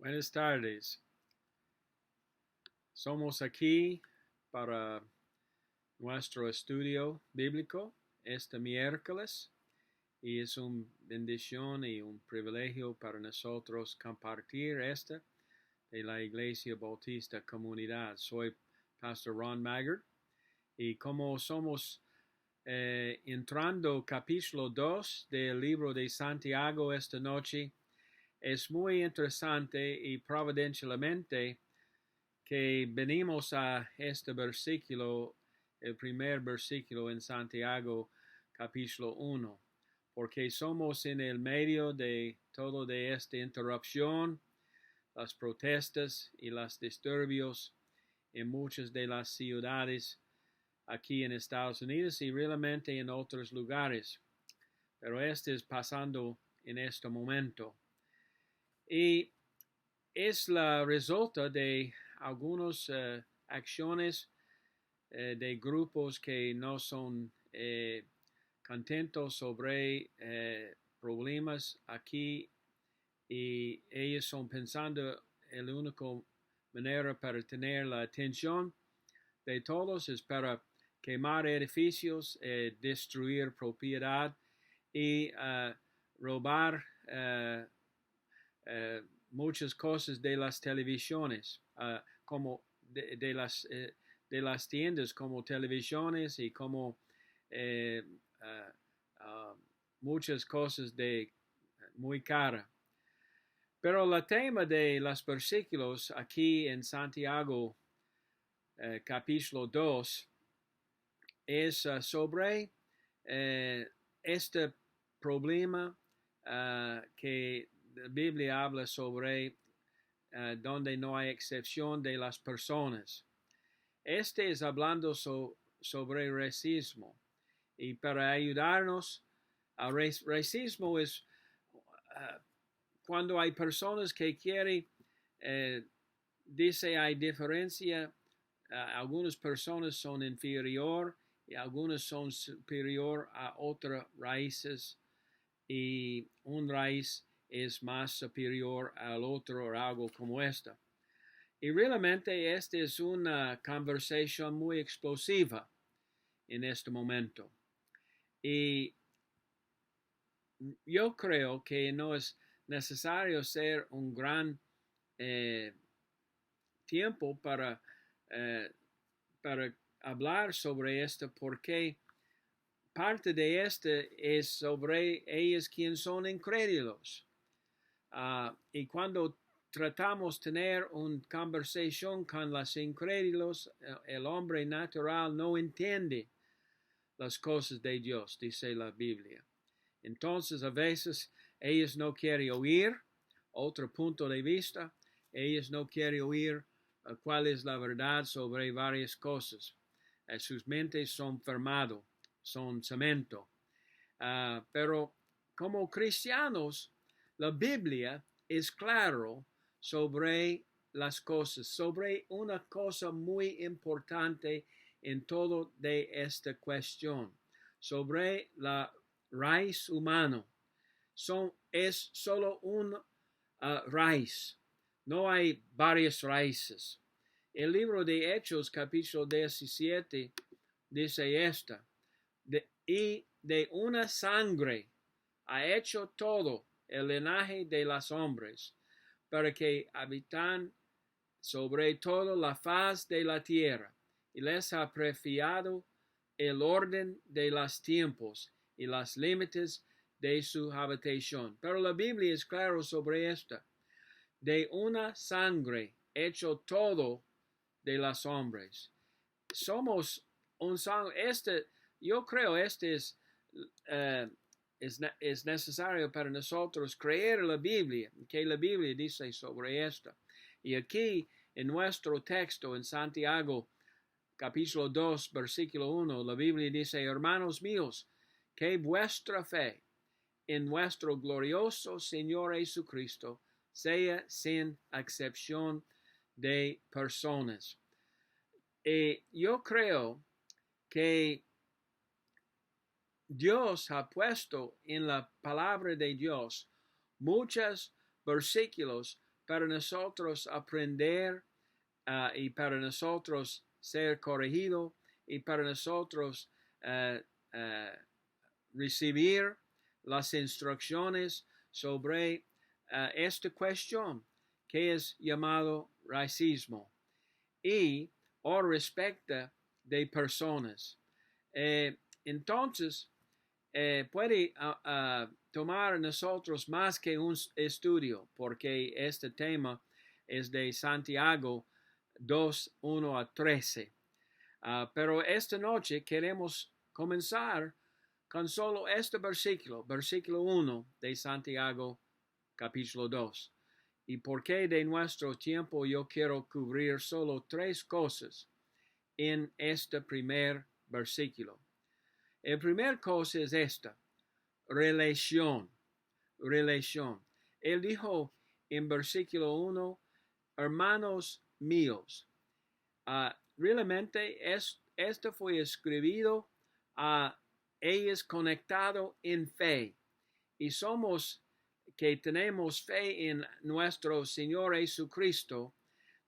Buenas tardes. Somos aquí para nuestro estudio bíblico este miércoles y es una bendición y un privilegio para nosotros compartir esta de la Iglesia Bautista Comunidad. Soy Pastor Ron Maggard y como somos entrando capítulo 2 del libro de Santiago esta noche, es muy interesante y providencialmente que venimos a este versículo, el primer versículo en Santiago capítulo 1, porque somos en el medio de todo de esta interrupción, las protestas y los disturbios en muchas de las ciudades aquí en Estados Unidos y realmente en otros lugares. Pero este es pasando en este momento. Y es la resulta de algunas acciones de grupos que no son contentos sobre problemas aquí y ellos son pensando en la única manera para tener la atención de todos es para quemar edificios, destruir propiedad y robar muchas cosas de las televisiones, como de las tiendas como televisiones y como muchas cosas de muy cara. Pero el tema de los versículos aquí en Santiago capítulo 2 es sobre este problema que la Biblia habla sobre donde no hay excepción de las personas. Este es hablando sobre racismo. Y para ayudarnos, racismo es cuando hay personas que quieren, dice hay diferencia, algunas personas son inferior y algunas son superior a otras raíces y un raíz es más superior al otro o algo como esta. Y realmente esta es una conversación muy explosiva en este momento. Y yo creo que no es necesario ser un gran tiempo para hablar sobre esto porque parte de este es sobre ellos quienes son incrédulos. Y cuando tratamos de tener una conversación con los incrédulos, el hombre natural no entiende las cosas de Dios, dice la Biblia. Entonces, a veces, ellos no quieren oír otro punto de vista, ellos no quieren oír cuál es la verdad sobre varias cosas. Sus mentes son formadas, son cemento. Pero como cristianos, la Biblia es claro sobre las cosas, sobre una cosa muy importante en todo de esta cuestión, sobre la raíz humana. Es solo una raíz, no hay varias raíces. El libro de Hechos, capítulo 17, dice esta, y de una sangre ha hecho todo el linaje de los hombres, para que habitan sobre todo la faz de la tierra, y les ha prefiado el orden de los tiempos y los límites de su habitación. Pero la Biblia es clara sobre esta. De una sangre hecho todo de los hombres. Somos un sangre. Yo creo es necesario para nosotros creer la Biblia, que la Biblia dice sobre esto. Y aquí en nuestro texto en Santiago, capítulo 2, versículo 1, la Biblia dice, hermanos míos, que vuestra fe en nuestro glorioso Señor Jesucristo sea sin excepción de personas. Yo creo que Dios ha puesto en la palabra de Dios muchos versículos para nosotros aprender y para nosotros ser corregido y para nosotros recibir las instrucciones sobre esta cuestión que es llamado racismo y o respeto de personas. Entonces, puede tomar a nosotros más que un estudio, porque este tema es de Santiago 2, 1 a 13. Pero esta noche queremos comenzar con solo este versículo 1 de Santiago capítulo 2. Y porque de nuestro tiempo yo quiero cubrir solo 3 cosas en este primer versículo. La primera cosa es esta, relación. Él dijo en versículo 1, hermanos míos. Realmente esto fue escrito a ellos conectado en fe. Y somos que tenemos fe en nuestro Señor Jesucristo.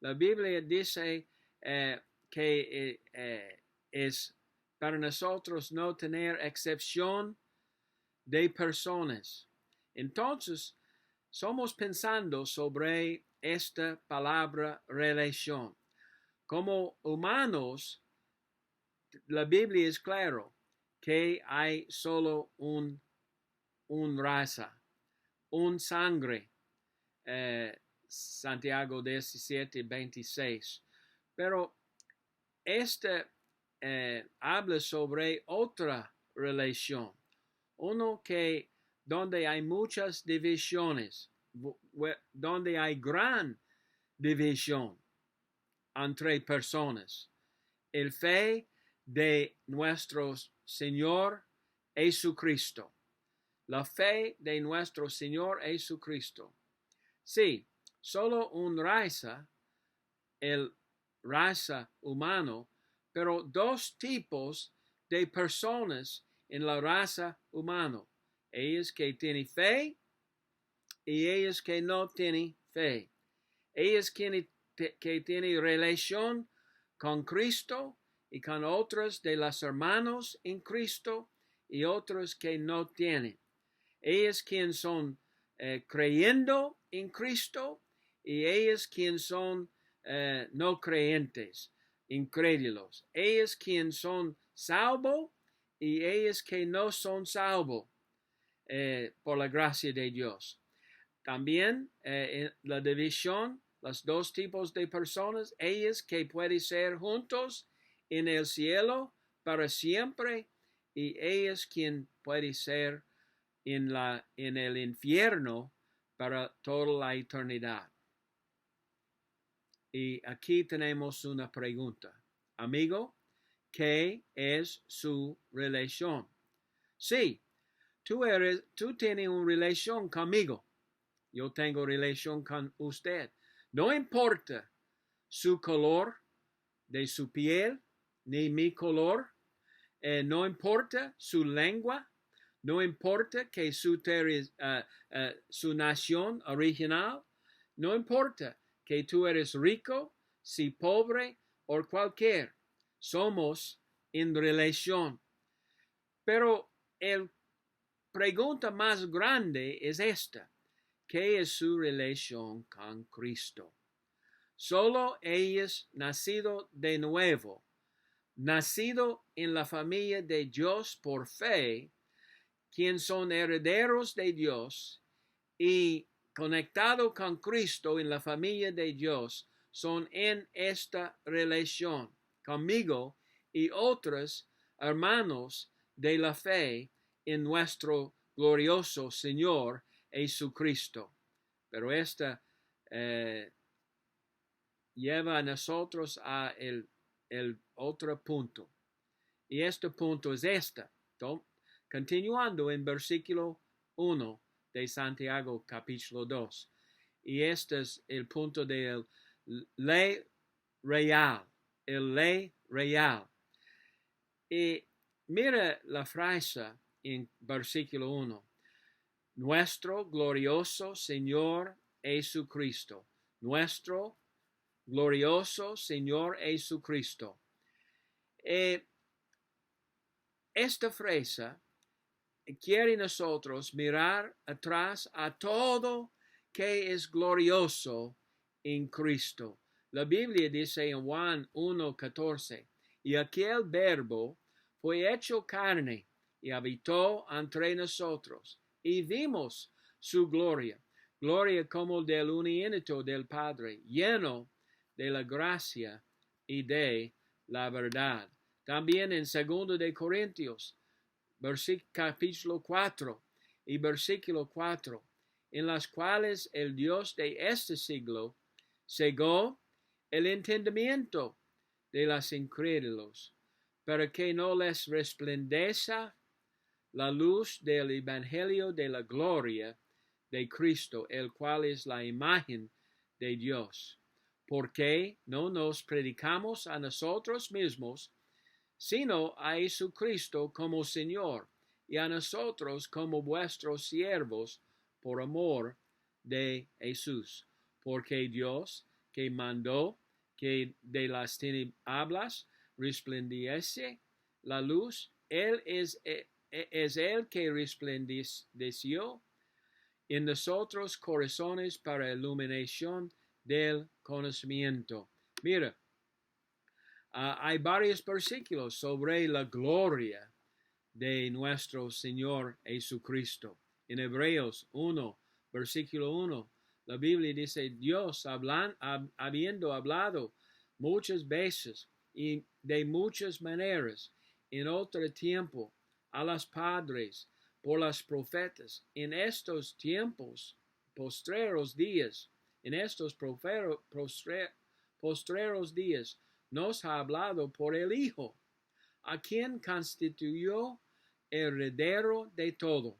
La Biblia dice que es para nosotros no tener excepción de personas. Entonces, somos pensando sobre esta palabra relación. Como humanos, la Biblia es claro que hay solo un raza, un sangre. Santiago 17, 26. Pero este habla sobre otra relación, uno que donde hay muchas divisiones, donde hay gran división entre personas. El fe de nuestro Señor Jesucristo. La fe de nuestro Señor Jesucristo. Sí, solo un raza, el raza humano, pero 2 tipos de personas en la raza humana. Ellos que tienen fe y ellos que no tienen fe. Ellos que tienen relación con Cristo y con otros de los hermanos en Cristo y otros que no tienen. Ellos quienes son creyendo en Cristo y ellos quienes son no creyentes, incrédulos. Ellos quienes son salvos y ellos que no son salvos por la gracia de Dios. También la división, los 2 tipos de personas, ellos que pueden ser juntos en el cielo para siempre y ellos quien pueden ser en el infierno para toda la eternidad. Y aquí tenemos una pregunta. Amigo, ¿qué es su relación? Sí, tú tienes una relación conmigo. Yo tengo relación con usted. No importa su color de su piel, ni mi color. No importa su lengua. No importa que su nación original. No importa que tú eres rico, si pobre o cualquier. Somos en relación. Pero la pregunta más grande es esta. ¿Qué es su relación con Cristo? Solo ellos nacido de nuevo, nacido en la familia de Dios por fe, quienes son herederos de Dios y conectados con Cristo en la familia de Dios, son en esta relación conmigo y otros hermanos de la fe en nuestro glorioso Señor Jesucristo. Pero esta lleva a nosotros a el otro punto. Y este punto es esta. Continuando en versículo 1 de Santiago capítulo 2. Y este es el punto de Ley Real. El Ley Real. Y mira la frase en versículo 1. Nuestro glorioso Señor Jesucristo. nuestro, glorioso Señor Jesucristo. Esta frase quiere nosotros mirar atrás a todo que es glorioso en Cristo. La Biblia dice en Juan 1:14, y aquel verbo fue hecho carne y habitó entre nosotros, y vimos su gloria, gloria como del unigénito del Padre, lleno de la gracia y de la verdad. También en 2 de Corintios, capítulo 4 y versículo 4, en las cuales el Dios de este siglo cegó el entendimiento de los incrédulos, para que no les resplandezca la luz del evangelio de la gloria de Cristo, el cual es la imagen de Dios. Porque no nos predicamos a nosotros mismos, sino a Jesucristo como Señor, y a nosotros como vuestros siervos por amor de Jesús. Porque Dios, que mandó que de las tinieblas resplandeciese la luz, Él es el que resplandeció en nosotros corazones para iluminación del conocimiento. Mira, hay varios versículos sobre la gloria de nuestro Señor Jesucristo. En Hebreos 1, versículo 1, la Biblia dice, Dios habiendo hablado muchas veces y de muchas maneras en otro tiempo a los padres por los profetas, en estos tiempos, postreros días, postreros días, nos ha hablado por el Hijo, a quien constituyó heredero de todo,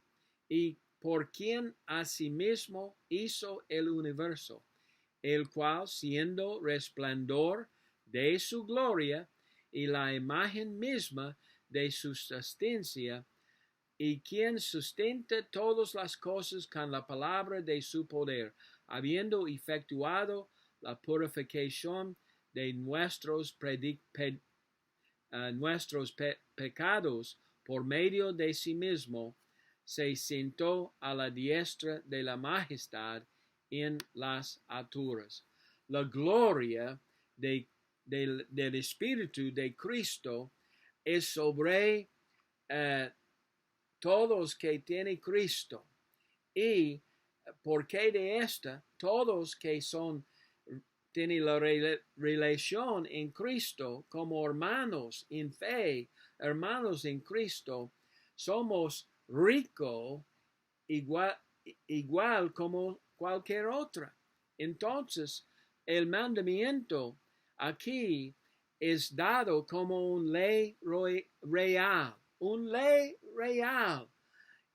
y por quien asimismo hizo el universo, el cual, siendo resplandor de su gloria y la imagen misma de su sustancia, y quien sustenta todas las cosas con la palabra de su poder, habiendo efectuado la purificación de nuestros pecados por medio de sí mismo, se sentó a la diestra de la majestad en las alturas. La gloria del Espíritu de Cristo es sobre todos que tienen Cristo. Y porque de esta, todos que tienen la relación en Cristo como hermanos en fe, hermanos en Cristo, somos ricos igual como cualquier otra. Entonces, el mandamiento aquí es dado como una ley real. Un ley real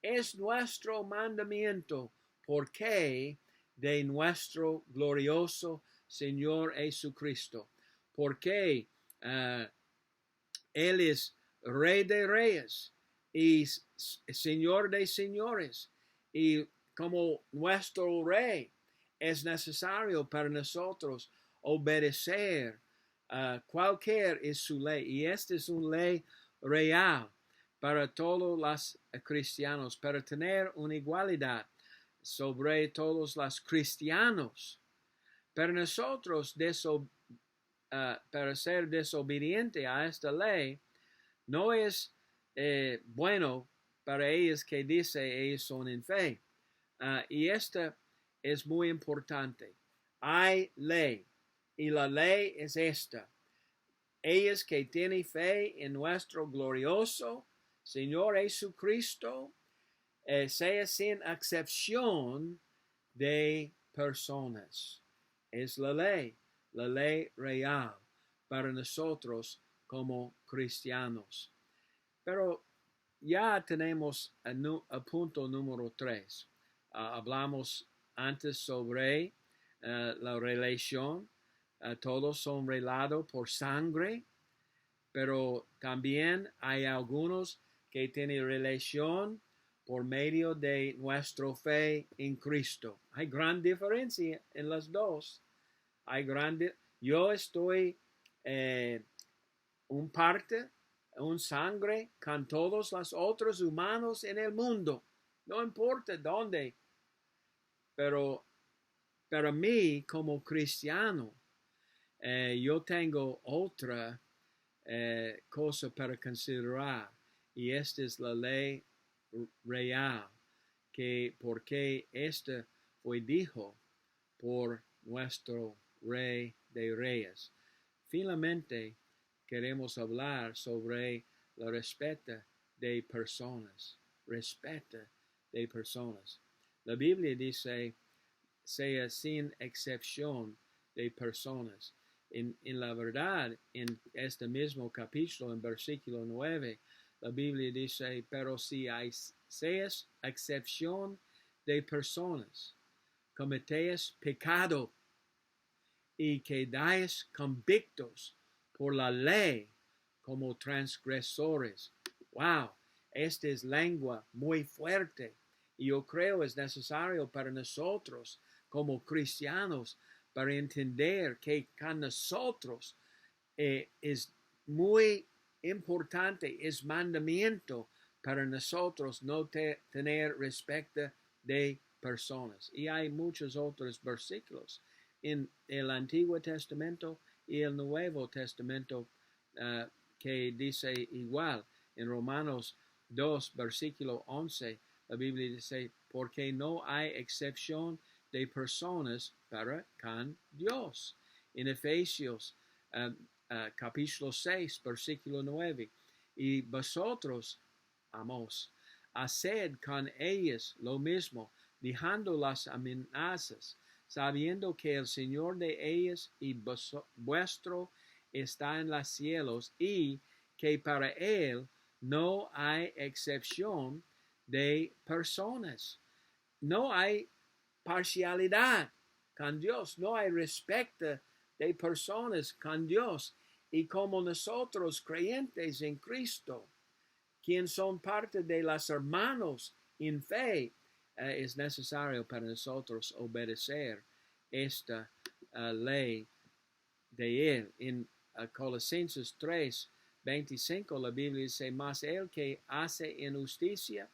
es nuestro mandamiento porque de nuestro glorioso Señor Jesucristo. Porque Él es Rey de Reyes y Señor de Señores. Y como nuestro Rey es necesario para nosotros obedecer cualquier es su ley. Y esta es una ley real para todos los cristianos, para tener una igualdad sobre todos los cristianos. Para nosotros, para ser desobediente a esta ley, no es bueno para ellos que dice ellos son en fe. Y esta es muy importante. Hay ley, y la ley es esta. Ellos que tienen fe en nuestro glorioso Señor Jesucristo, sea sin excepción de personas. Es la ley real para nosotros como cristianos. Pero ya tenemos el punto número 3. Hablamos antes sobre la relación. Todos son relados por sangre, pero también hay algunos que tienen relación por medio de nuestra fe en Cristo. Hay gran diferencia en las dos. hay grande, yo estoy un parte, un sangre con todos los otros humanos en el mundo, no importa dónde, pero para mí como cristiano, yo tengo otra cosa para considerar, y esta es la ley real, que porque este fue dicho por nuestro Rey de Reyes. Finalmente, queremos hablar sobre el respeto de personas. Respeto de personas. La Biblia dice, sea sin excepción de personas. En la verdad, en este mismo capítulo, en versículo 9, la Biblia dice, pero si hay seas excepción de personas, cometéis pecado y quedáis convictos por la ley como transgresores. Wow, esta es lengua muy fuerte y yo creo es necesario para nosotros como cristianos para entender que con nosotros es muy importante, es mandamiento para nosotros no tener respeto de personas. Y hay muchos otros versículos en el Antiguo Testamento y el Nuevo Testamento que dice igual. En Romanos 2, versículo 11, la Biblia dice, porque no hay excepción de personas para con Dios. En Efesios capítulo 6, versículo 9, y vosotros, amos, haced con ellos lo mismo, dejando las amenazas, sabiendo que el Señor de ellos y vuestro está en los cielos y que para Él no hay excepción de personas. No hay parcialidad con Dios, no hay respeto de personas con Dios. Y como nosotros creyentes en Cristo, quien son parte de los hermanos en fe, es necesario para nosotros obedecer esta ley de Él. En Colosenses 3, 25, la Biblia dice, mas el que hace injusticia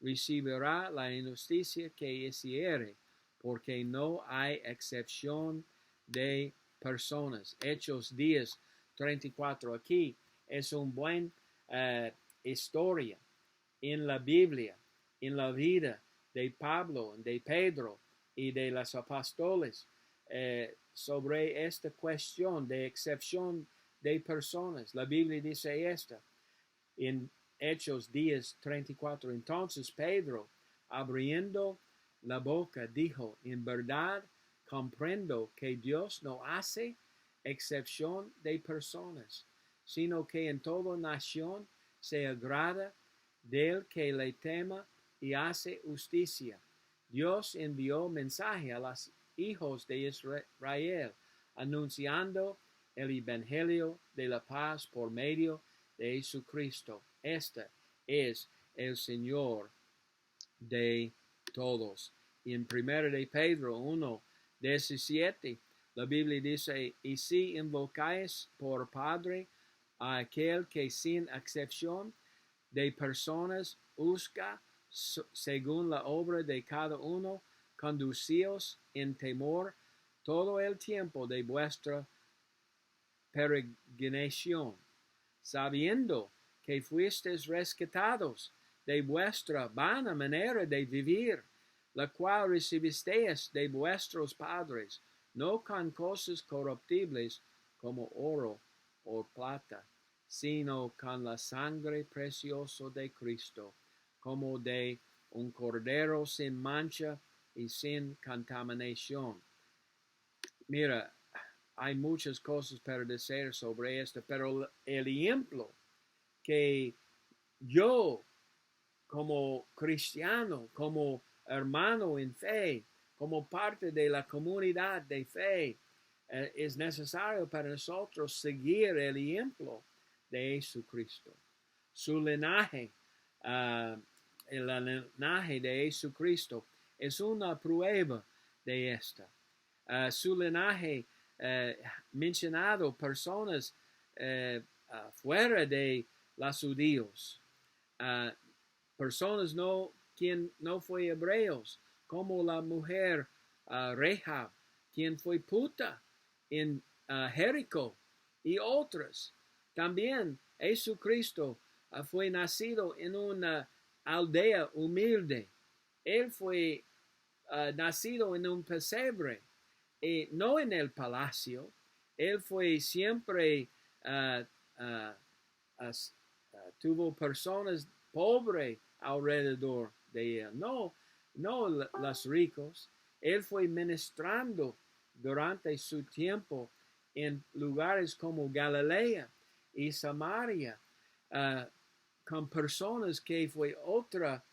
recibirá la injusticia que hiciere, porque no hay excepción de personas. Hechos 10, 34. Aquí es un buen historia en la Biblia, en la vida de Pablo, de Pedro y de los apóstoles sobre esta cuestión de excepción de personas. La Biblia dice esta en Hechos 10, 34. Entonces Pedro, abriendo la boca, dijo, en verdad comprendo que Dios no hace excepción de personas, sino que en toda nación se agrada del que le tema y hace justicia. Dios envió mensaje a los hijos de Israel, anunciando el evangelio de la paz por medio de Jesucristo. Este es el Señor de todos. Y en 1 de Pedro 1, 17, la Biblia dice, y si invocáis por Padre a aquel que sin excepción de personas juzga según la obra de cada uno, conducíos en temor todo el tiempo de vuestra peregrinación, sabiendo que fuisteis rescatados de vuestra vana manera de vivir, la cual recibisteis de vuestros padres, no con cosas corruptibles como oro o plata, sino con la sangre preciosa de Cristo, como de un cordero sin mancha y sin contaminación. Mira, hay muchas cosas para decir sobre esto, pero el ejemplo que yo, como cristiano, como hermano en fe, como parte de la comunidad de fe, es necesario para nosotros seguir el ejemplo de Jesucristo. Su linaje, el linaje de Jesucristo es una prueba de esta. Su linaje mencionado personas fuera de los judíos, personas quien no fue hebreos, como la mujer Rahab, quien fue puta en Jericó, y otras. También Jesucristo fue nacido en una aldea humilde. Él fue nacido en un pesebre, no en el palacio. Él fue siempre, tuvo personas pobres alrededor de él, no los ricos. Él fue ministrando durante su tiempo en lugares como Galilea y Samaria, con personas que fue otra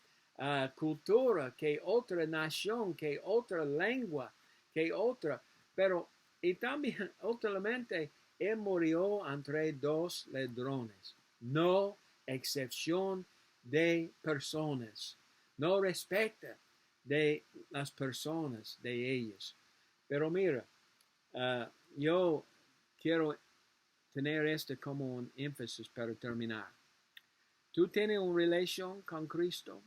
cultura, que otra nación, que otra lengua, que otra. Pero, y también, últimamente, él murió entre dos ladrones. No excepción de personas. No respeta de las personas, de ellos. Pero mira, yo quiero tener esto como un énfasis para terminar. Tú tienes una relación con Cristo.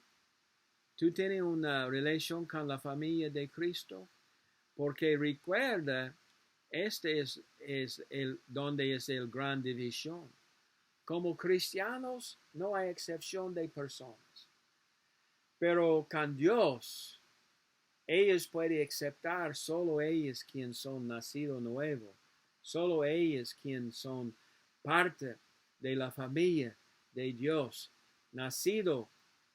Tú tienes una relación con la familia de Cristo. Porque recuerda, este es donde es el gran división. Como cristianos no hay excepción de personas. Pero con Dios, ellos pueden aceptar solo ellos quienes son nacidos nuevos. Solo ellos quienes son parte de la familia de Dios. Nacido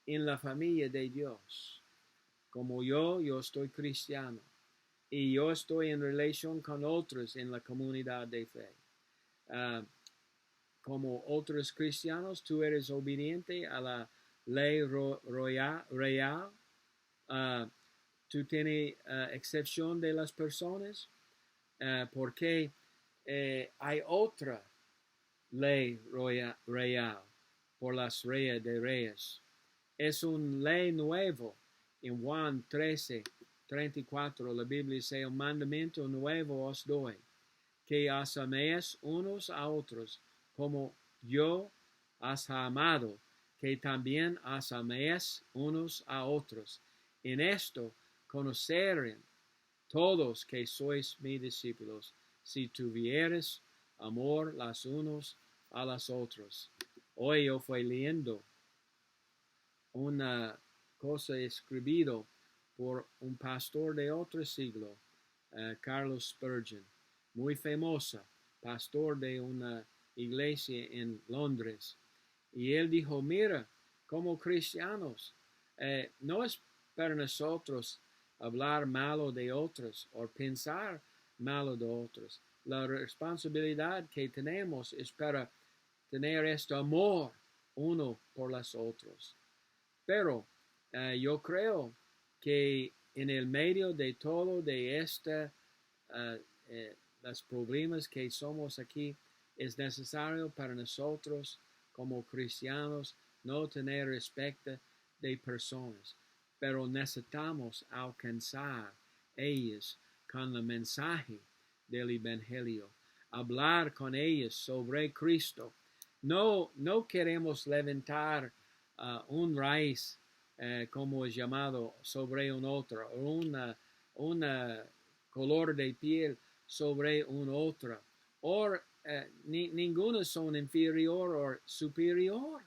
en la familia de Dios. Como yo estoy cristiano. Y yo estoy en relación con otros en la comunidad de fe. Como otros cristianos, tú eres obediente a la ley real. Tú tienes excepción de las personas porque hay otra ley real por las reyes de reyes. Es una ley nuevo. En Juan 13:34 la Biblia dice: un mandamiento nuevo os doy, que os améis unos a otros como yo os he amado, que también os améis unos a otros. En esto conocerán todos que sois mis discípulos, si tuvieres amor los unos a los otros. Hoy yo fui leyendo una cosa escribida por un pastor de otro siglo, Carlos Spurgeon, muy famosa, pastor de una iglesia en Londres. Y él dijo: mira, como cristianos, no es para nosotros hablar malo de otros o pensar malo de otros. La responsabilidad que tenemos es para tener este amor uno por los otros. Pero yo creo que en el medio de todo de los problemas que somos aquí, es necesario para nosotros como cristianos no tener respeto de personas, pero necesitamos alcanzar ellos con el mensaje del Evangelio, hablar con ellos sobre Cristo. No queremos levantar un raíz, como es llamado, sobre un otro, una color de piel sobre un otro, o ninguno son inferior o superior.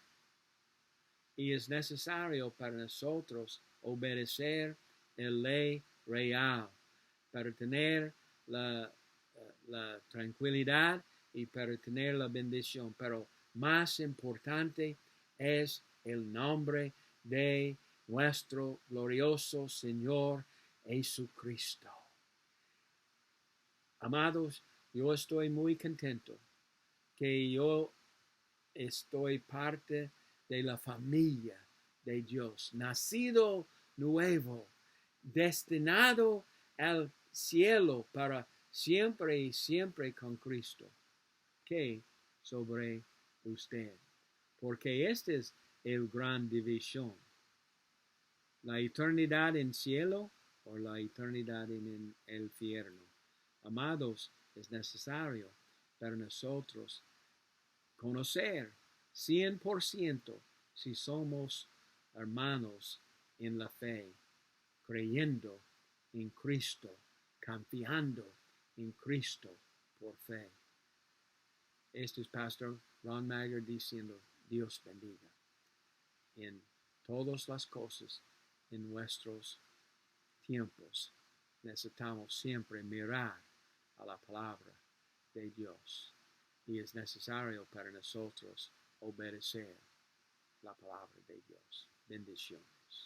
Y es necesario para nosotros obedecer la ley real para tener la tranquilidad y para tener la bendición. Pero más importante es el nombre de nuestro glorioso Señor Jesucristo. Amados, yo estoy muy contento que yo estoy parte de la familia de Dios, nacido nuevo, destinado al cielo para siempre y siempre con Cristo. ¿Qué sobre usted? Porque esta es el gran división. La eternidad en cielo o la eternidad en el infierno. Amados, es necesario para nosotros conocer 100% si somos hermanos en la fe, creyendo en Cristo, confiando en Cristo por fe. Este es Pastor Ron Mager diciendo, Dios bendiga en todas las cosas en nuestros tiempos. Necesitamos siempre mirar a la palabra de Dios y es necesario para nosotros obedecer la palabra de Dios. Bendiciones.